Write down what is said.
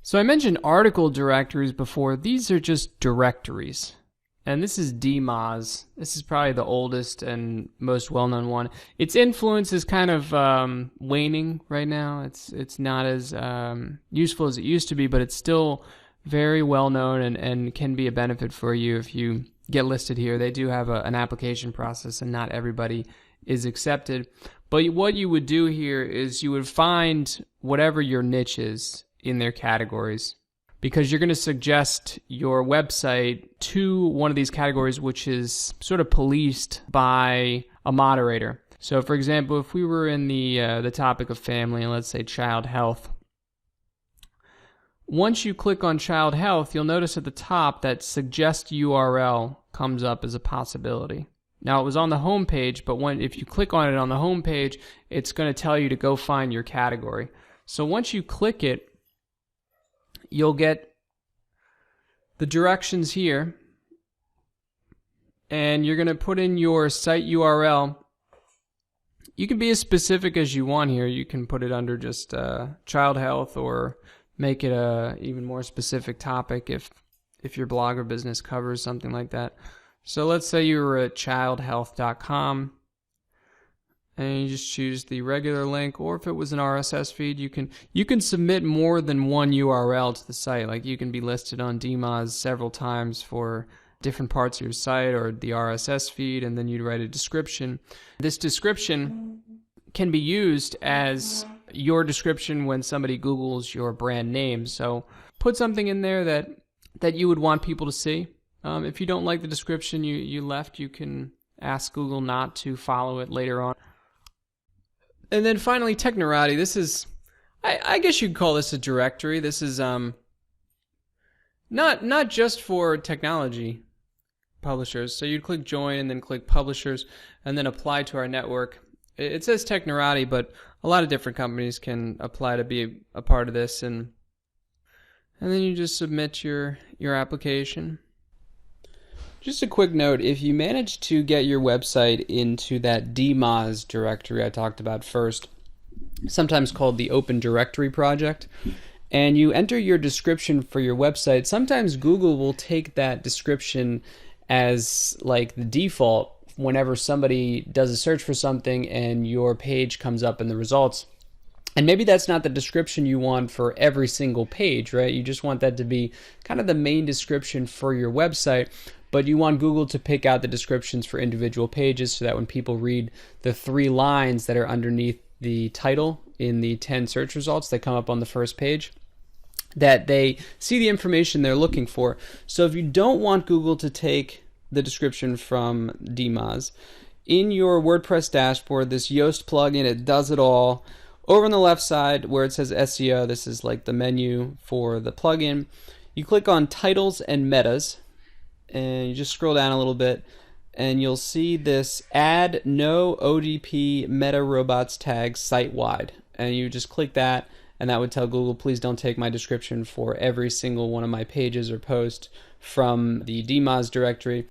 So I mentioned article directories before. These are just directories. And this is DMOZ. This is probably the oldest and most well-known one. Its influence is kind of waning right now. It's not as useful as it used to be, but it's still very well-known and can be a benefit for you if you get listed here. They do have an application process, and not everybody is accepted. But what you would do here is you would find whatever your niche is in their categories, because you're going to suggest your website to one of these categories, which is sort of policed by a moderator. So for example, if we were in the topic of family, and let's say child health, once you click on child health, you'll notice at the top that suggest URL comes up as a possibility. Now, it was on the home page, but if you click on it on the home page, it's going to tell you to go find your category. So once you click it, you'll get the directions here, and you're going to put in your site URL. You can be as specific as you want here. You can put it under just child health, or make it a even more specific topic if your blog or business covers something like that. So let's say you were at childhealth.com, and you just choose the regular link, or if it was an RSS feed, you can submit more than one URL to the site. Like, you can be listed on DMOZ several times for different parts of your site or the RSS feed, and then you'd write a description. This description can be used as your description when somebody Googles your brand name. So put something in there that you would want people to see. If you don't like the description you left, you can ask Google not to follow it later on. And then finally, Technorati. This is, I guess you'd call this a directory. This is not just for technology publishers. So you'd click join and then click publishers and then apply to our network. It says Technorati, but a lot of different companies can apply to be a part of this, and then you just submit your application. Just a quick note, if you manage to get your website into that DMOZ directory I talked about first, sometimes called the Open Directory Project, and you enter your description for your website, sometimes Google will take that description as like the default whenever somebody does a search for something and your page comes up in the results. And maybe that's not the description you want for every single page, right? You just want that to be kind of the main description for your website, but you want Google to pick out the descriptions for individual pages so that when people read the 3 lines that are underneath the title in the 10 search results that come up on the first page, that they see the information they're looking for. So if you don't want Google to take the description from DMOZ, in your WordPress dashboard, this Yoast plugin, it does it all. Over on the left side where it says SEO, this is like the menu for the plugin. You click on titles and metas, and you just scroll down a little bit, and you'll see this add no ODP meta robots tag site-wide. And you just click that, and that would tell Google, please don't take my description for every single one of my pages or posts from the DMOZ directory.